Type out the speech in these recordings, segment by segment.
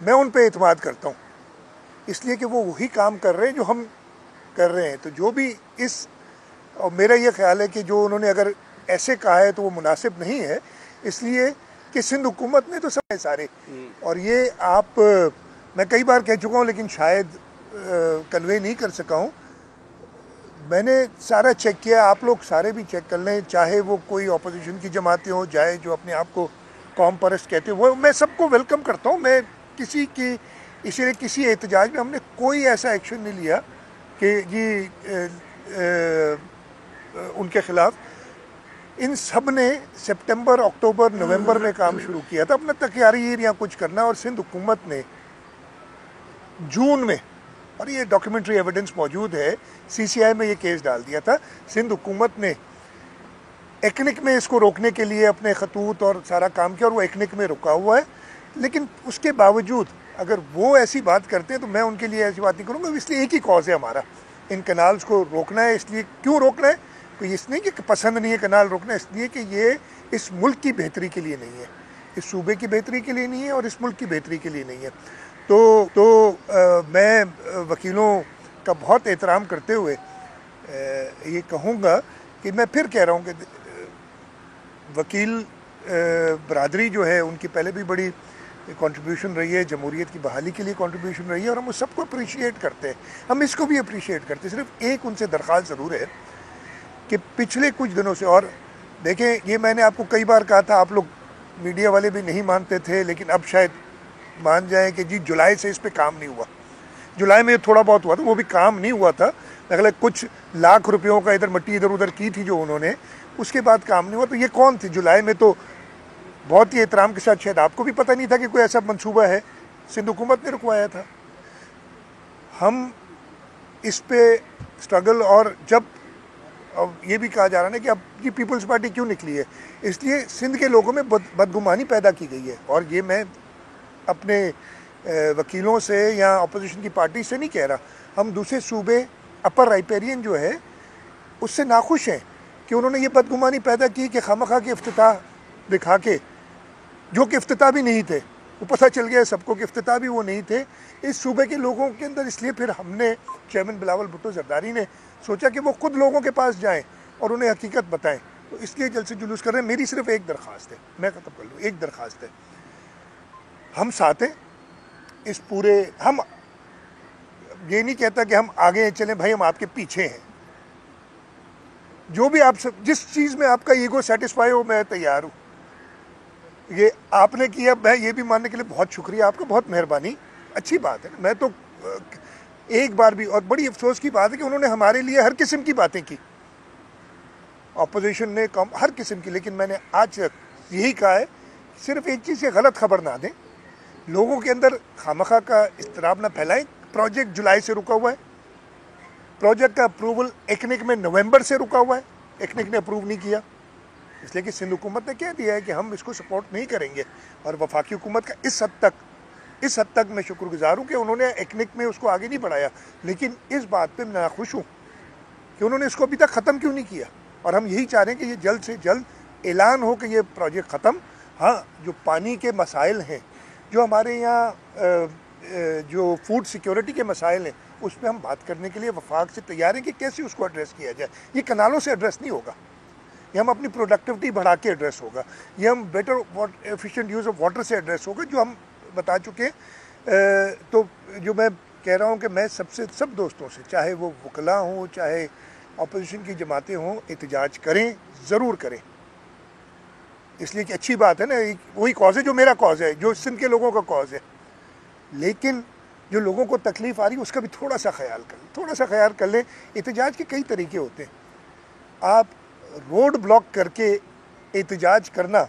मैं उन पे एतमाद करता हूँ, इसलिए कि वो वही काम कर रहे हैं जो हम कर रहे हैं। तो जो भी इस, और मेरा ये ख्याल है कि जो उन्होंने अगर ऐसे कहा है तो वो मुनासिब नहीं है, इसलिए कि सिंध हुकूमत ने तो सब सारे, और ये आप, मैं कई बार कह चुका हूँ लेकिन शायद कन्वे नहीं कर सका हूँ, मैंने सारा चेक किया, आप लोग सारे भी चेक कर लें, चाहे वो कोई अपोजिशन की जमातें हों, चाहे जो अपने आप को कौम परस्त कहते हैं, वो मैं सबको वेलकम करता हूँ। मैं किसी की, इसीलिए किसी एहतजाज में हमने कोई ऐसा एक्शन नहीं लिया कि जी उनके खिलाफ। इन सब ने सितंबर, अक्टूबर, नवंबर में काम शुरू किया था अपना तैयारी या कुछ करना, और सिंध हुकूमत ने जून में, और ये डॉक्यूमेंट्री एविडेंस मौजूद है, सीसीआई में ये केस डाल दिया था। सिंध हुकूमत ने एकनिक में इसको रोकने के लिए अपने खतूत और सारा काम किया, और वो एकनिक में रुका हुआ है। लेकिन उसके बावजूद अगर वो ऐसी बात करते हैं तो मैं उनके लिए ऐसी बात नहीं करूँगा। इसलिए एक ही कॉज है हमारा, इन कनाल्स को रोकना है। इसलिए क्यों रोकना है, कोई इसलिए कि पसंद नहीं है कनाल रोकना, इसलिए कि ये इस मुल्क की बेहतरी के लिए नहीं है, इस सूबे की बेहतरी के लिए नहीं है, और इस मुल्क की बेहतरी के लिए नहीं है। मैं वकीलों का बहुत एहतराम करते हुए ये कहूँगा कि मैं फिर कह रहा हूँ कि वकील बरादरी जो है उनकी पहले भी बड़ी कंट्रीब्यूशन रही है, जमहूरियत की बहाली के लिए कंट्रीब्यूशन रही है, और हम उस सबको अप्रिशिएट करते हैं, हम इसको भी अप्रिशिएट करते हैं। सिर्फ एक उनसे दरख्वास्त ज़रूर है कि पिछले कुछ दिनों से, और देखें ये मैंने आपको कई बार कहा था, आप लोग मीडिया वाले भी नहीं मानते थे, लेकिन अब शायद मान जाएं कि जी जुलाई से इस पे काम नहीं हुआ। जुलाई में थोड़ा बहुत हुआ था, वो भी काम नहीं हुआ था, मतलब कुछ लाख रुपयों का इधर मट्टी इधर उधर की थी जो उन्होंने, उसके बाद काम नहीं हुआ। तो ये कौन थे जुलाई में? तो बहुत ही एहतराम के साथ, शायद आपको भी पता नहीं था कि कोई ऐसा मंसूबा है, सिंध हुकूमत ने रुकवाया था। हम इस पे स्ट्रगल, और जब अब ये भी कहा जा रहा है ना कि अब ये पीपल्स पार्टी क्यों निकली है, इसलिए सिंध के लोगों में बदगुमानी पैदा की गई है। और ये मैं अपने वकीलों से या अपोजिशन की पार्टी से नहीं कह रहा, हम दूसरे सूबे अपर राइपेरियन जो है उससे नाखुश हैं कि उन्होंने ये बदगुमानी पैदा की कि खामखा के इफ्तिताह दिखा के, जो कि इफ्तिताह भी नहीं थे, वो पता चल गया सबको कि इफ्तिताह भी वो नहीं थे इस सूबे के लोगों के अंदर। इसलिए फिर हमने, चेयरमैन बिलावल भुट्टो जरदारी ने सोचा कि वो खुद लोगों के पास जाएं और उन्हें हकीकत बताएं, तो इसलिए जलसे जुलूस कर रहे हैं। मेरी सिर्फ एक दरख्वास्त है, मैं खत्म कर लूँ, एक दरख्वास्त है, हम साथ हैं इस पूरे, हम ये नहीं कहता कि हम आगे चलें भाई, हम आपके पीछे हैं। जो भी आप सब, जिस चीज़ में आपका ईगो सेटिस्फाई हो, मैं तैयार हूँ। ये आपने किया, मैं ये भी मानने के लिए बहुत शुक्रिया आपका, बहुत मेहरबानी, अच्छी बात है। मैं तो एक बार भी, और बड़ी अफसोस की बात है कि उन्होंने हमारे लिए हर किस्म की बातें की, अपोजिशन ने कम हर किस्म की, लेकिन मैंने आज यही कहा है, सिर्फ एक चीज़ से गलत खबर ना दें, लोगों के अंदर खामखा का इस्तराब ना फैलाएं। प्रोजेक्ट जुलाई से रुका हुआ है, प्रोजेक्ट का अप्रूवल एकनिक में नवंबर से रुका हुआ है, एकनिक ने अप्रूव नहीं किया, इसलिए कि सिंध हुकूमत ने कह दिया है कि हम इसको सपोर्ट नहीं करेंगे। और वफाकी हुकूमत का इस हद तक मैं शुक्रगुजार हूँ कि उन्होंने एकनिक में उसको आगे नहीं बढ़ाया। लेकिन इस बात पे मैं नाखुश हूँ कि उन्होंने इसको अभी तक ख़त्म क्यों नहीं किया, और हम यही चाह रहे हैं कि ये जल्द से जल्द ऐलान हो कि ये प्रोजेक्ट ख़त्म। हाँ, जो पानी के मसाइल हैं, जो हमारे यहाँ जो फूड सिक्योरिटी के मसाइल हैं, उस पर हम बात करने के लिए वफाक से तैयार हैं कि कैसे उसको एड्रेस किया जाए। ये कनालों से एड्रेस नहीं होगा, ये हम अपनी प्रोडक्टिविटी बढ़ा के एड्रेस होगा, ये हम better efficient use of water से एड्रेस होगा, जो हम बता चुके हैं। तो जो मैं कह रहा हूँ कि मैं सब दोस्तों से, चाहे वो वकला हों, चाहे अपोजिशन की जमातें हों, एहतजाज करें, ज़रूर करें, इसलिए कि अच्छी बात है ना, वही कॉज है जो मेरा कॉज है, जो सिंध के लोगों का कॉज है। लेकिन जो लोगों को तकलीफ़ आ रही है उसका भी थोड़ा सा ख्याल कर लें। एहतजाज के कई तरीके होते हैं, आप रोड ब्लॉक करके एहतजाज करना,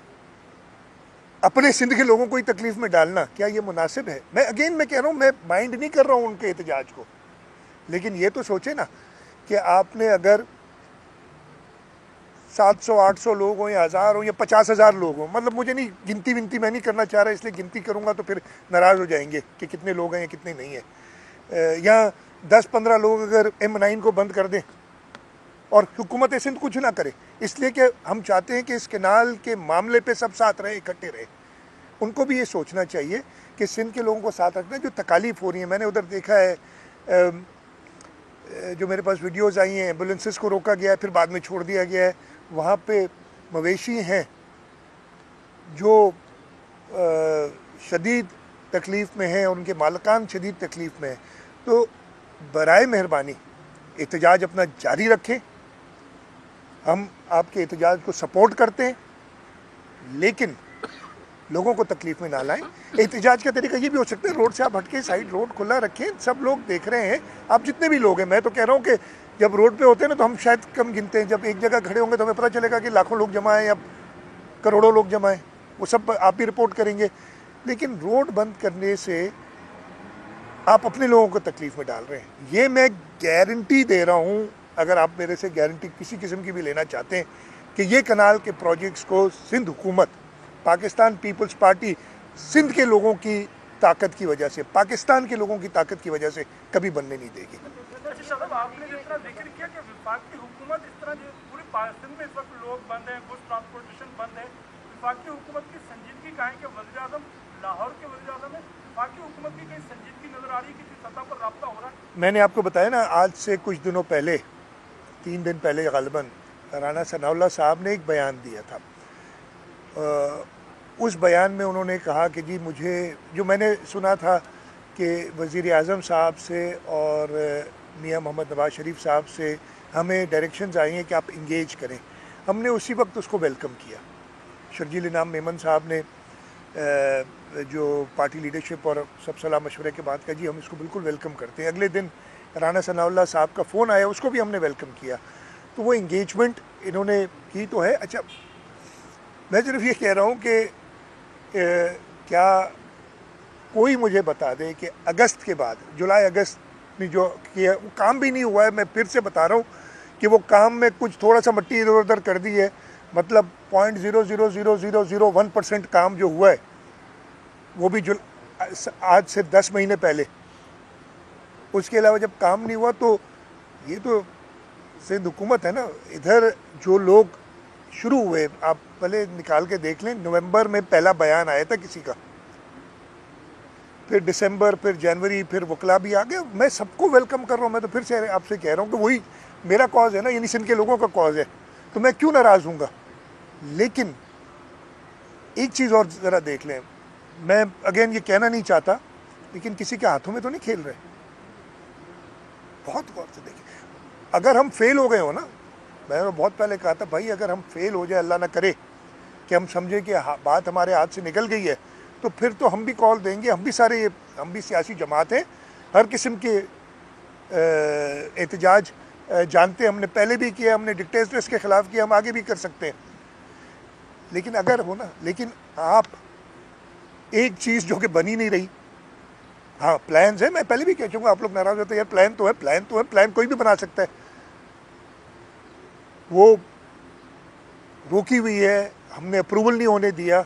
अपने सिंध के लोगों को ही तकलीफ में डालना, क्या ये मुनासिब है? मैं कह रहा हूँ, मैं माइंड नहीं कर रहा हूँ उनके एहतजाज को, लेकिन ये तो सोचे ना कि आपने अगर 700-800 लोग हों या 1000 हों या 50,000 लोग हों, मतलब मुझे नहीं गिनती मैं नहीं करना चाह रहा, इसलिए गिनती करूँगा तो फिर नाराज़ हो जाएंगे कि कितने लोग हैं या कितने नहीं हैं। या 10-15 लोग अगर M9 को बंद कर दें और हुकूमत सिंध कुछ ना करे, इसलिए कि हम चाहते हैं कि इस कैनाल के मामले पे सब साथ रहे, इकट्ठे रहे। उनको भी ये सोचना चाहिए कि सिंध के लोगों को साथ रखना। जो तकालीफ हो रही है, मैंने उधर देखा है, जो मेरे पास वीडियोस आई हैं, एम्बुलेंसेस को रोका गया है, फिर बाद में छोड़ दिया गया है। वहाँ पे मवेशी हैं जो शदीद तकलीफ़ में हैं और उनके मालकान शदीद तकलीफ़ में हैं। तो बराए मेहरबानी एहतजाज अपना जारी रखें। हम आपके एहतजाज को सपोर्ट करते हैं, लेकिन लोगों को तकलीफ में ना लाएं। एहतजाज का तरीका ये भी हो सकता है, रोड से आप हटके साइड रोड खुला रखें, सब लोग देख रहे हैं, आप जितने भी लोग हैं। मैं तो कह रहा हूँ कि जब रोड पे होते हैं ना तो हम शायद कम गिनते हैं, जब एक जगह खड़े होंगे तो हमें पता चलेगा कि लाखों लोग जमा हैं या करोड़ों लोग जमा हैं, वो सब आप ही रिपोर्ट करेंगे। लेकिन रोड बंद करने से आप अपने लोगों को तकलीफ में डाल रहे हैं। ये मैं गारंटी दे रहा हूँ, अगर आप मेरे से गारंटी किसी किस्म की भी लेना चाहते हैं कि ये कनाल के प्रोजेक्ट्स को सिंध हुकूमत, पाकिस्तान पीपल्स पार्टी सिंध के लोगों की ताकत की वजह से, पाकिस्तान के लोगों की ताकत की वजह से कभी बनने नहीं देगी। आपने जिस तरह जिक्र किया कि विफाक की हुकूमत इस तरह जो पूरी सिंध में इस वक्त लोग बंद हैं, गुड्स ट्रांसपोर्टेशन बंद है, विफाक की हुकूमत की संजीदगी कहाँ है? कि वज़ीर आज़म लाहौर के वज़ीर आज़म है, विफाक की हुकूमत की कहीं संजीदगी नजर आ रही है? किसी सतह पर रब्ता हो रहा है? मैंने आपको बताया ना, आज से कुछ दिनों पहले, 3 दिन पहले ग़ालिबन, राना सनाउल्लाह साहब ने एक बयान दिया था। उस बयान में उन्होंने कहा कि जी मुझे, जो मैंने सुना था कि वज़ीर आज़म साहब से और मियां मोहम्मद नवाज शरीफ साहब से हमें डायरेक्शंस आई हैं कि आप इंगेज करें, हमने उसी वक्त उसको वेलकम किया। शर्जील इनाम मेमन साहब ने जो पार्टी लीडरशिप और सब सलाह मशवरे के बाद कहा जी हम इसको बिल्कुल वेलकम करते हैं। अगले दिन राना सनाउल्लाह साहब का फ़ोन आया, उसको भी हमने वेलकम किया। तो वो इंगेजमेंट इन्होंने की तो है। अच्छा, मैं सिर्फ ये कह रहा हूँ कि क्या कोई मुझे बता दे कि अगस्त के बाद, जुलाई अगस्त में जो किया वो काम भी नहीं हुआ है। मैं फिर से बता रहा हूँ कि वो काम में कुछ थोड़ा सा मिट्टी इधर उधर कर दी है, मतलब 0.00001% काम जो हुआ है वो भी आज से 10 महीने पहले। उसके अलावा जब काम नहीं हुआ तो ये तो सिंध हुकूमत है ना। इधर जो लोग शुरू हुए, आप पहले निकाल के देख लें, नवंबर में पहला बयान आया था किसी का, फिर दिसंबर, फिर जनवरी, फिर वकला भी आ गए। मैं सबको वेलकम कर रहा हूँ। मैं तो फिर से आपसे कह रहा हूँ कि वही मेरा कॉज है ना, यानी सिंध के लोगों का कॉज है, तो मैं क्यों नाराज़ हूँगा। लेकिन एक चीज़ और ज़रा देख लें, मैं अगेन ये कहना नहीं चाहता, लेकिन किसी के हाथों में तो नहीं खेल रहे। बहुत गौर से देखें, अगर हम फेल हो गए हो ना, मैंने बहुत पहले कहा था भाई अगर हम फेल हो जाए, अल्लाह ना करे कि हम समझे कि बात हमारे हाथ से निकल गई है, तो फिर तो हम भी कॉल देंगे। हम भी सारे, हम भी सियासी जमात हैं, हर किस्म के एहतजाज जानते हैं, हमने पहले भी किया, हमने डिक्टेटर्स के ख़िलाफ़ किया, हम आगे भी कर सकते हैं। लेकिन अगर हो ना, लेकिन आप एक चीज़ जो कि बनी नहीं रही, हाँ प्लान्स है, मैं पहले भी कह चुका, आप लोग नाराज़ होते हैं यार, प्लान तो है, प्लान तो है, प्लान कोई भी बना सकता है, वो रोकी हुई है, हमने अप्रूवल नहीं होने दिया।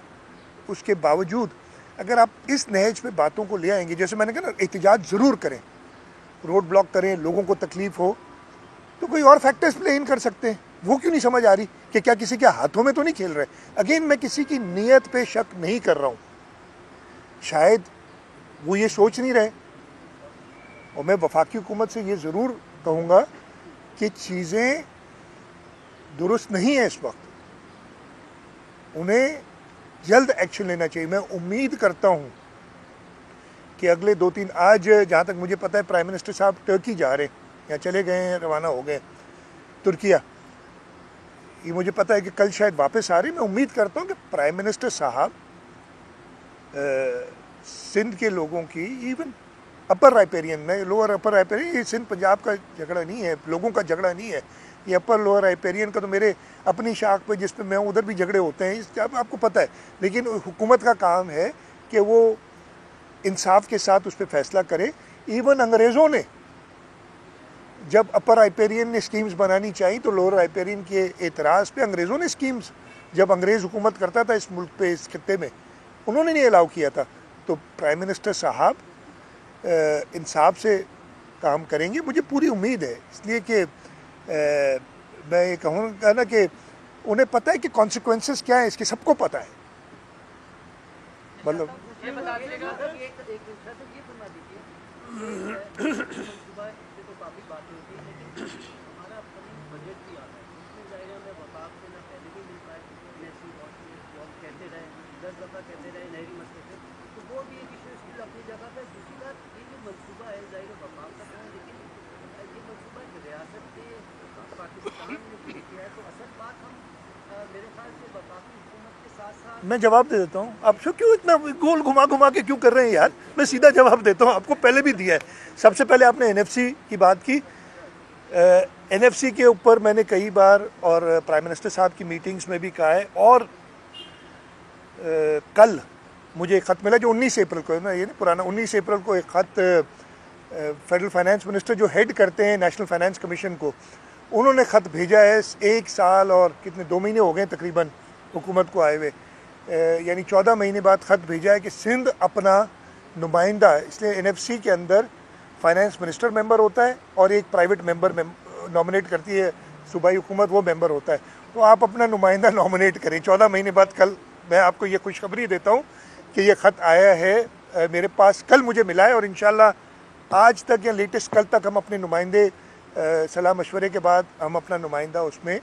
उसके बावजूद अगर आप इस नहज पे बातों को ले आएंगे, जैसे मैंने कहा ना, एहतजाज ज़रूर करें, रोड ब्लॉक करें, लोगों को तकलीफ़ हो, तो कोई और फैक्टर्स प्ले इन कर सकते हैं। वो क्यों नहीं समझ आ रही कि क्या किसी के हाथों में तो नहीं खेल रहे। अगेन मैं किसी की नीयत पे शक नहीं कर रहा हूँ, शायद वो ये सोच नहीं रहे। और मैं वफाकी हुकूमत से ये ज़रूर कहूँगा कि चीज़ें दुरुस्त नहीं है इस वक्त, उन्हें जल्द एक्शन लेना चाहिए। मैं उम्मीद करता हूँ कि अगले 2-3, आज जहाँ तक मुझे पता है प्राइम मिनिस्टर साहब टर्की जा रहे हैं या चले गए हैं, रवाना हो गए तुर्किया, ये मुझे पता है कि कल शायद वापस आ रही। मैं उम्मीद करता हूँ कि प्राइम मिनिस्टर साहब सिंध के लोगों की, इवन अपर राइपेरियन में, लोअर अपर राइपेरियन, ये सिंध पंजाब का झगड़ा नहीं है, लोगों का झगड़ा नहीं है, ये अपर लोअर राइपेरियन का तो मेरे अपनी शाख पे जिस पे मैं उधर भी झगड़े होते हैं, इस आपको पता है। लेकिन हुकूमत का काम है कि वो इंसाफ के साथ उस पर फैसला करे। इवन अंग्रेज़ों ने जब अपर राइपेरियन ने स्कीम्स बनानी चाहिए तो लोअर राइपेरियन के एतराज़ पे अंग्रेज़ों ने स्कीम्स, जब अंग्रेज़ हुकूमत करता था इस मुल्क पे, इस खत्ते में, उन्होंने नहीं अलाउ किया था। तो प्राइम मिनिस्टर साहब इंसाफ से काम करेंगे, मुझे पूरी उम्मीद है। इसलिए कि मैं ये कहूँगा ना कि उन्हें पता है कि कॉन्सिक्वेंसेस क्या है इसके, सबको पता है। मतलब ये बता दीजिएगा कि एक दूसरे से ये बता दीजिए सुबह से तो काफ़ी बातें होती है, लेकिन हमारा अपकमिंग बजट भी आ रहा है, उसमें ज़ाहिर है हमें वफाक से ना पहले भी मिल पाए, नेशनल जो हम कहते रहे 10 दफ़ा कहते रहे नहरी मसले से, तो वो भी एक इशू इसकी अपनी जगह पर। दूसरी बात, ये जो मनसूबा है ज़ाहिर है वफाक का है, लेकिन ये मनसूबा एक रियासत के पाकिस्तान ने शुरू किया है, तो असल बात हम मेरे ख्याल से वफाकी हुकूमत के साथ साथ मैं जवाब दे देता हूँ। आप क्यों इतना गोल घुमा घुमा के क्यों कर रहे हैं यार? मैं सीधा जवाब देता हूँ, आपको पहले भी दिया है। सबसे पहले आपने एनएफसी की बात की। एनएफसी के ऊपर मैंने कई बार और प्राइम मिनिस्टर साहब की मीटिंग्स में भी कहा है, और कल मुझे एक ख़त मिला जो 19 अप्रैल को है ना, ये नहीं पुराना, 19 अप्रैल को एक ख़त फेडरल फाइनेंस मिनिस्टर जो हेड करते हैं नेशनल फाइनेंस कमीशन को, उन्होंने ख़त भेजा है। 1 साल और कितने 2 महीने हो गए तकरीबन हुकूमत को आए हुए, यानी 14 महीने बाद ख़त भेजा है कि सिंध अपना नुमाइंदा, इसलिए एनएफसी के अंदर फाइनेंस मिनिस्टर मेंबर होता है और एक प्राइवेट मेंबर नॉमिनेट करती है सूबाई हुकूमत, वो मेंबर होता है। तो आप अपना नुमाइंदा नॉमिनेट करें 14 महीने बाद। कल मैं आपको ये खुशखबरी देता हूँ कि ये ख़त आया है मेरे पास, कल मुझे मिला है, और इंशाल्लाह आज तक या लेटेस्ट कल तक हम अपने नुमाइंदे सलाह मशवरे के बाद हम अपना नुमाइंदा उसमें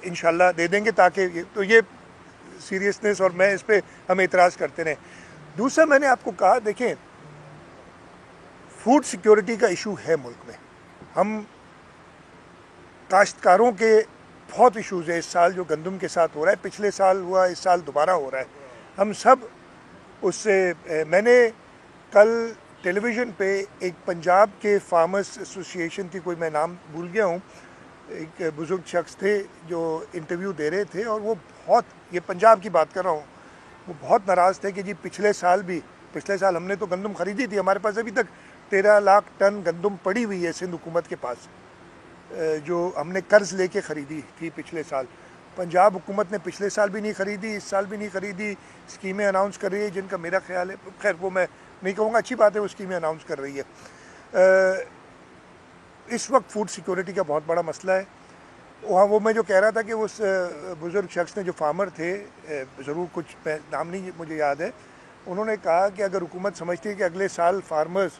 इंशाल्लाह दे देंगे, ताकि तो ये सीरियसनेस और मैं इस पर हम एतराज़ करते रहें। दूसरा, मैंने आपको कहा, देखें फूड सिक्योरिटी का इशू है मुल्क में। हम काश्तकारों के बहुत इश्यूज़ है इस साल, जो गंदम के साथ हो रहा है, पिछले साल हुआ, इस साल दोबारा हो रहा है। हम सब उससे मैंने कल टेलीविज़न पे एक पंजाब के फार्मर्स एसोसिएशन थी, कोई मैं नाम भूल गया हूँ, एक बुज़ुर्ग शख्स थे जो इंटरव्यू दे रहे थे, और वो बहुत, ये पंजाब की बात कर रहा हूँ, वो बहुत नाराज़ थे कि जी पिछले साल हमने तो गंदम ख़रीदी थी, हमारे पास अभी तक 13 लाख टन गंदम पड़ी हुई है सिंध हुकूमत के पास, जो हमने कर्ज़ लेके ख़रीदी थी पिछले साल। पंजाब हुकूमत ने पिछले साल भी नहीं ख़रीदी, इस साल भी नहीं ख़रीदी। स्कीमें अनाउंस कर रही है जिनका मेरा ख्याल है, खैर वो मैं नहीं कहूँगा, अच्छी बात है वो स्कीमें अनाउंस कर रही है। इस वक्त फूड सिक्योरिटी का बहुत बड़ा मसला है। वहाँ वो मैं जो कह रहा था कि उस बुज़ुर्ग शख्स ने, जो फार्मर थे, ज़रूर कुछ नाम नहीं मुझे याद है, उन्होंने कहा कि अगर हुकूमत समझती है कि अगले साल फार्मर्स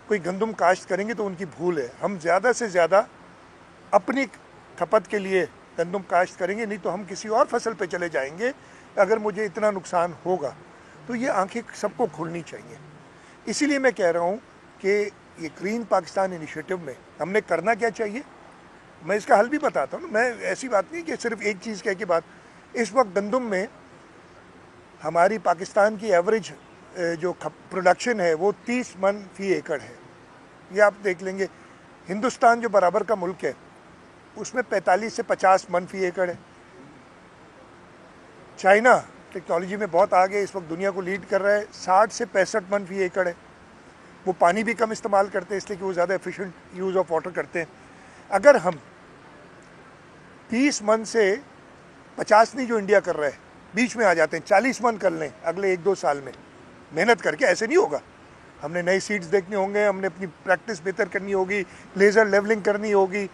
कोई गंदम काश्त करेंगे तो उनकी भूल है। हम ज़्यादा से ज़्यादा अपनी खपत के लिए गंदम काश्त करेंगे, नहीं तो हम किसी और फसल पे चले जाएंगे अगर मुझे इतना नुकसान होगा। तो ये आंखें सबको खुलनी चाहिए। इसीलिए मैं कह रहा हूँ कि ये ग्रीन पाकिस्तान इनिशिएटिव में हमने करना क्या चाहिए, मैं इसका हल भी बताता हूँ। मैं ऐसी बात नहीं कि सिर्फ एक चीज़ कह के बात। इस वक्त गंदम में हमारी पाकिस्तान की एवरेज जो प्रोडक्शन है वो 30 मन फी एकड़ है। ये आप देख लेंगे, हिंदुस्तान जो बराबर का मुल्क है उसमें 45 से 50 मन फी एकड़ है। चाइना टेक्नोलॉजी में बहुत आगे, इस वक्त दुनिया को लीड कर रहा है, 60 से 65 मन फी एकड़ है। वो पानी भी कम इस्तेमाल करते हैं इसलिए कि वो ज़्यादा एफिशिएंट यूज़ ऑफ वाटर करते हैं। अगर हम 30 मन से 50 नहीं जो इंडिया कर रहा है, बीच में आ जाते हैं, 40 मन कर लें अगले 1-2 साल में मेहनत करके, ऐसे नहीं होगा। हमने नए सीड्स देखने होंगे, हमने अपनी प्रैक्टिस बेहतर करनी होगी, लेज़र लेवलिंग करनी होगी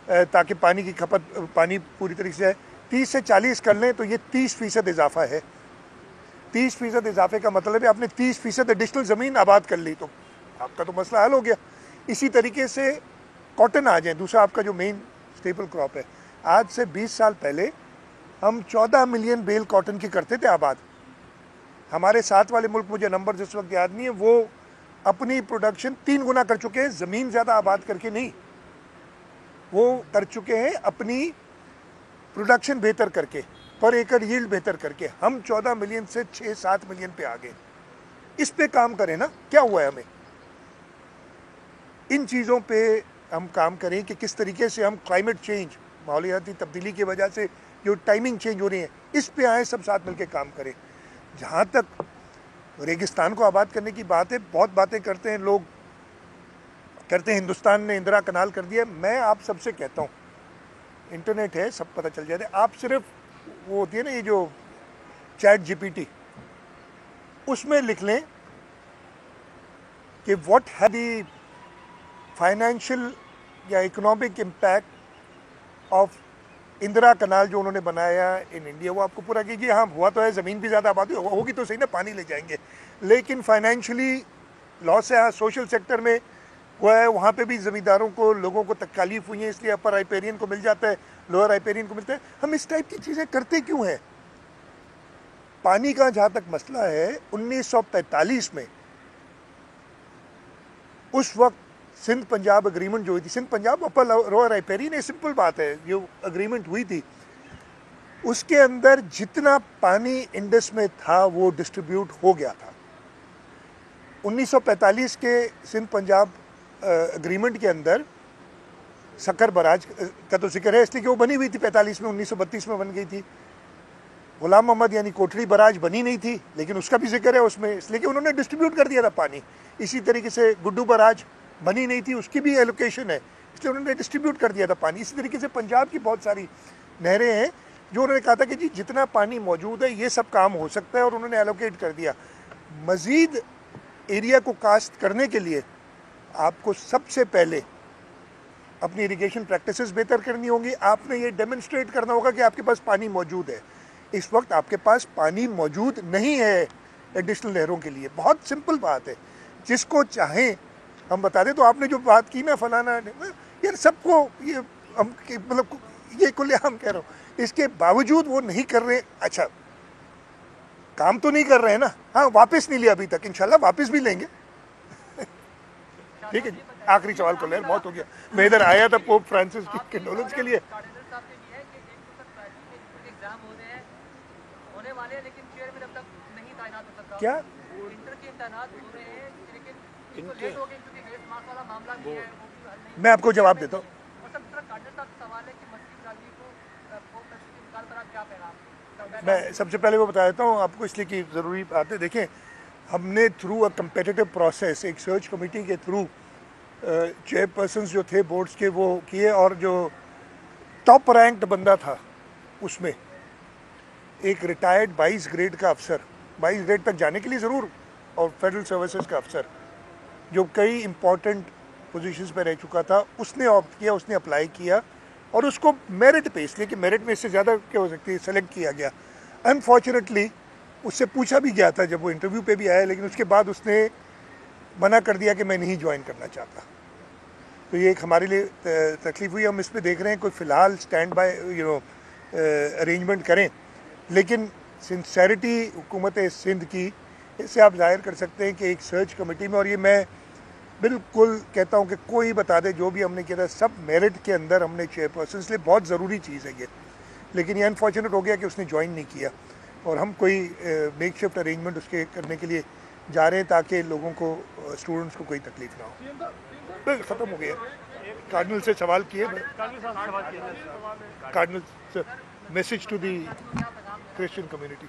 ताकि पानी की खपत, पानी पूरी तरीके से 30 से 40 कर लें तो ये 30% इजाफा है। 30% इजाफे का मतलब है आपने 30% एडिशनल ज़मीन आबाद कर ली तो आपका तो मसला हल हो गया। इसी तरीके से कॉटन आ जाए, दूसरा आपका जो मेन स्टेपल क्रॉप है। आज से 20 साल पहले हम 14 मिलियन बेल कॉटन की करते थे आबाद। हमारे साथ वाले मुल्क, मुझे नंबर जिस वक्त याद नहीं है, वो अपनी प्रोडक्शन 3 गुना कर चुके हैं, ज़मीन ज़्यादा आबाद करके नहीं, वो कर चुके हैं अपनी प्रोडक्शन बेहतर करके, पर एकड़ यील्ड बेहतर करके। हम 14 मिलियन से 6-7 मिलियन पे आ गए। इस पे काम करें ना, क्या हुआ है हमें? इन चीज़ों पे हम काम करें कि किस तरीके से हम क्लाइमेट चेंज, माहौलियाती तब्दीली की वजह से जो टाइमिंग चेंज हो रही है, इस पे आए, सब साथ मिलकर काम करें। जहाँ तक रेगिस्तान को आबाद करने की बात है, बहुत बातें करते हैं लोग, करते हैं हिंदुस्तान ने इंदिरा कनाल कर दिया। मैं आप सबसे कहता हूँ, इंटरनेट है, सब पता चल जाता है। आप सिर्फ वो होती है ना ये जो चैट जीपीटी, उसमें लिख लें कि व्हाट है द फाइनेंशियल या इकोनॉमिक इम्पैक्ट ऑफ इंदिरा कनाल जो उन्होंने बनाया इन इंडिया, वो आपको पूरा कीजिए, हाँ हुआ तो है, ज़मीन भी ज़्यादा आबादी होगी तो सही ना, पानी ले जाएंगे, लेकिन फाइनेंशियली लॉस है। हाँ सोशल सेक्टर में हुआ है, वहाँ पे भी ज़मींदारों को, लोगों को तकलीफ हुई है, इसलिए अपर राइपेरियन को मिल जाता है, लोअर राइपेरियन को मिलता है। हम इस टाइप की चीज़ें करते क्यों हैं? पानी का जहाँ तक मसला है, 1945 में उस वक्त सिंध पंजाब एग्रीमेंट जो हुई थी, Sindh Punjab upper lower riparian, ये सिंपल बात है, जो एग्रीमेंट हुई थी उसके अंदर जितना पानी इंडस में था वो डिस्ट्रीब्यूट हो गया था। 1945 के सिंध पंजाब एग्रीमेंट के अंदर सक्कर बराज का तो जिक्र है इसलिए कि वो बनी हुई थी 45 में, 1932 में बन गई थी। गुलाम मोहम्मद यानी कोटरी बराज बनी नहीं थी, लेकिन उसका भी जिक्र है उसमें, इसलिए कि उन्होंने डिस्ट्रीब्यूट कर दिया था पानी। इसी तरीके से गुड्डू बराज बनी नहीं थी, उसकी भी एलोकेशन है, इसलिए उन्होंने डिस्ट्रीब्यूट कर दिया था पानी। इसी तरीके से पंजाब की बहुत सारी नहरें हैं जो उन्होंने कहा था कि जी जितना पानी मौजूद है ये सब काम हो सकता है, और उन्होंने एलोकेट कर दिया। मज़ीद एरिया को कास्ट करने के लिए आपको सबसे पहले अपनी इरिगेशन प्रैक्टिसेस बेहतर करनी होंगी। आपने ये डेमोन्स्ट्रेट करना होगा कि आपके पास पानी मौजूद है। इस वक्त आपके पास पानी मौजूद नहीं है एडिशनल नहरों के लिए, बहुत सिंपल बात है। जिसको चाहें हम बता दें, तो आपने जो बात की ना फलाना, यार सबको ये हम मतलब ये खुलेआम कह रहा हूँ, इसके बावजूद वो नहीं कर रहे। अच्छा काम तो नहीं कर रहे हैं ना, हाँ वापस नहीं लिया अभी तक, इंशाल्लाह वापस भी लेंगे। ठीक है जी, आखिरी सवाल को ले, बहुत हो गया। मैं इधर आया था पोप फ्रांसिस की कंडोलेंस के लिए। क्या मैं आपको जवाब देता हूँ। मैं सबसे पहले वो बता देता हूँ आपको, इसलिए कि ज़रूरी बात है। देखें, हमने थ्रू अ कम्पिटिटिव प्रोसेस एक सर्च कमेटी के थ्रू चेयरपर्सन्स जो थे बोर्ड्स के वो किए, और जो टॉप रैंक्ड बंदा था उसमें एक रिटायर्ड 22 ग्रेड का अफसर, 22 ग्रेड तक जाने के लिए ज़रूर, और फेडरल सर्विसेज का अफसर जो कई इम्पोर्टेंट पोजीशंस पे रह चुका था, उसने ऑप्ट किया, उसने अप्लाई किया, और उसको मेरिट पे, इसलिए कि मेरिट में इससे ज़्यादा क्या हो सकती है, सेलेक्ट किया गया। अनफॉर्चुनेटली उससे पूछा भी गया था जब वो इंटरव्यू पे भी आया, लेकिन उसके बाद उसने मना कर दिया कि मैं नहीं ज्वाइन करना चाहता। तो ये एक हमारे लिए तकलीफ हुई। हम इस पर देख रहे हैं कोई फ़िलहाल स्टैंड बाय अरेंजमेंट करें, लेकिन सिंसेरिटी हुकूमत सिंध की, इससे आप जाहिर कर सकते हैं कि एक सर्च कमेटी में, और ये मैं बिल्कुल कहता हूँ कि कोई बता दे जो भी हमने किया था, सब मेरिट के अंदर हमने चेयरपर्सन, इसलिए बहुत ज़रूरी चीज़ है ये। लेकिन ये अनफॉर्चुनेट हो गया कि उसने ज्वाइन नहीं किया, और हम कोई मेक शिफ्ट अरेंजमेंट उसके करने के लिए जा रहे हैं ताकि लोगों को, स्टूडेंट्स को कोई तकलीफ ना हो। बस ख़त्म हो गया। कार्डिनल से सवाल किए, cardinal message to the Christian community.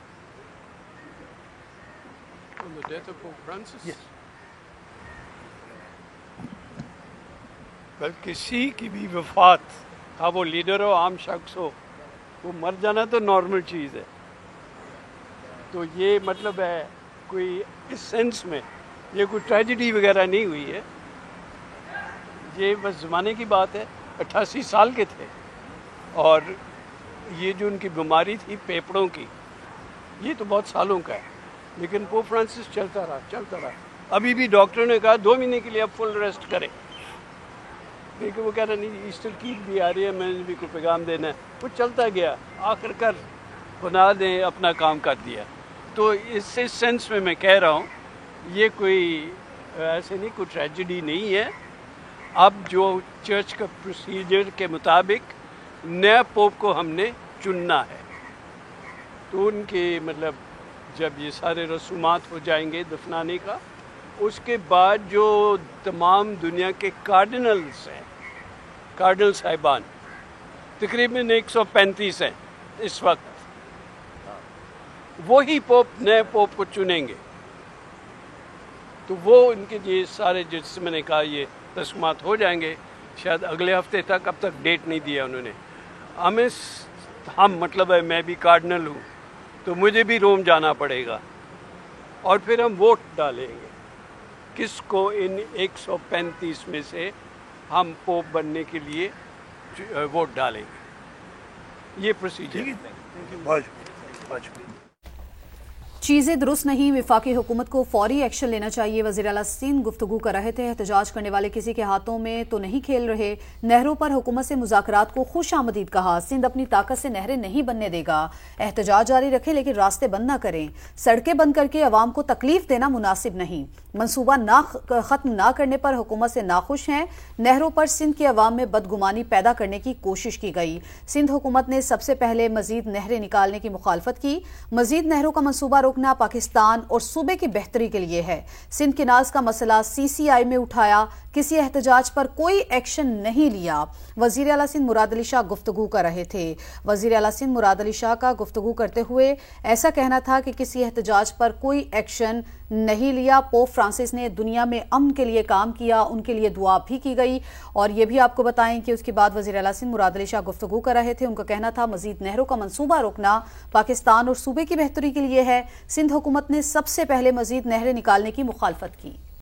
On the death of Pope Francis? Yes. बल किसी की भी वफात, हाँ वो लीडर हो, आम शख्स हो, वो मर जाना तो नॉर्मल चीज़ है। तो ये मतलब है कोई इस सेंस में ये कोई ट्रेजिडी वगैरह नहीं हुई है, ये बस ज़माने की बात है। 88 साल के थे, और ये जो उनकी बीमारी थी फेफड़ों की, ये तो बहुत सालों का है, लेकिन पोप फ्रांसिस चलता रहा। अभी भी डॉक्टर ने कहा 2 महीने के लिए अब फुल रेस्ट करें, लेकिन वो कह रहा नहीं, ईस्टर की भी आ रही है, मैंने भी कोई पैगाम देना है। वो चलता गया, आखिरकार खुदा ने अपना काम कर दिया। तो इस सेंस में मैं कह रहा हूँ ये कोई ऐसे नहीं, कोई ट्रेजिडी नहीं है। अब जो चर्च का प्रोसीजर के मुताबिक नया पोप को हमने चुनना है, तो उनके मतलब जब ये सारे रसूमात हो जाएंगे दफनाने का, उसके बाद जो तमाम दुनिया के कार्डिनल्स हैं, कार्डिनल साहिबान तकरीबन 135 हैं इस वक्त, वही पोप नए पोप को चुनेंगे। तो वो उनके ये सारे जिससे मैंने कहा ये रस्मात हो जाएंगे शायद अगले हफ्ते तक। अब तक डेट नहीं दिया उन्होंने हमें। हम मतलब है मैं भी कार्डिनल हूँ, तो मुझे भी रोम जाना पड़ेगा, और फिर हम वोट डालेंगे किसको इन 135 में से हम पोप बनने के लिए वोट डालेंगे। ये प्रोसीजर। चीज़ें दुरुस्त नहीं, विफाकी हुकूमत को फौरी एक्शन लेना चाहिए। वज़ीर आला सिंध गुफ्तगू कर रहे थे। एहतजाज करने वाले किसी के हाथों में तो नहीं खेल रहे। नहरों पर हुकूमत से मुज़ाकरात को खुश आमदीद कहा। सिंध अपनी ताकत से नहरें नहीं बनने देगा। एहतजाज जारी रखें लेकिन रास्ते बंद ना करें। सड़कें बंद करके अवाम को तकलीफ देना मुनासिब नहीं। मनसूबा खत्म ना करने पर हुकूमत से नाखुश हैं। नहरों पर सिंध के अवाम में बदगुमानी पैदा करने की कोशिश की गई। सिंध हुकूमत ने सबसे पहले मजीद नहरें निकालने की मुखालफत की। मजीद नहरों का मनसूबा रोकना पाकिस्तान और सूबे की बेहतरी के लिए है। सिंध केनाल्स का मसला CCI में उठाया, किसी एहतजाज पर कोई एक्शन नहीं लिया। वजीर आला सिंध मुराद अली शाह गुफ्तगू कर रहे थे। वजीर आला सिंध मुराद अली शाह का गुफ्तगू करते हुए ऐसा कहना था कि किसी एहतजाज पर कोई एक्शन नहीं लिया। पोप फ्रांसिस ने दुनिया में अमन के लिए काम किया, उनके लिए दुआ भी की गई। और ये भी आपको बताएं कि उसके बाद वज़ीर आला सिंध मुराद अली शाह गुफ्तगू कर रहे थे। उनका कहना था मजीद नहरों का मंसूबा रोकना पाकिस्तान और सूबे की बेहतरी के लिए है। सिंध हुकूमत ने सबसे पहले मजीद नहरें निकालने की मुखालफत की।